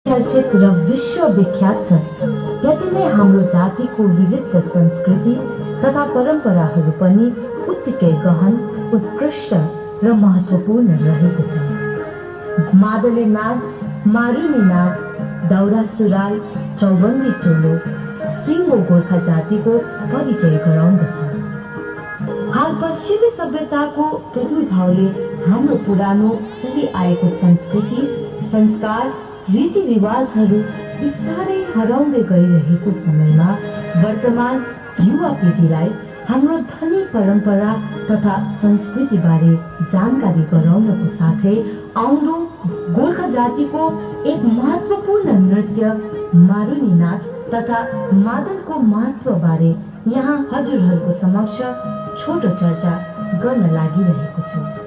चर्चित र विश्वविख्यात छन्, त्यति नै हाम्रो जातिको विविध संस्कृति तथा परम्पराहरू पनि उत्तिकै गहन, उत्कृष्ट र महत्त्वपूर्ण रहेको छ। मादले नाच, मारुनी नाच, दौरा सुरुवाल, चौबन्दी चोलो सिङ्गो गोर्खा जातिको परिचय गराउँदछ। हाल पश्चिमी सभ्यताको प्रादुर्भावले हाम्रो पुरानो चलिआएको संस्कृति, संस्कार, रीतिरिवाजहरू बिस्तारै हराउँदै गइरहेको समयमा वर्तमान युवा पिँढीलाई हाम्रो धनी परम्परा तथा संस्कृतिबारे जानकारी गराउनको साथै आउँदो गोर्खा जातिको एक महत्त्वपूर्ण नृत्य मारुनी नाच तथा मादलको महत्त्वबारे यहाँ हजुरहरूको समक्ष छोटो चर्चा गर्न लागिरहेको छु।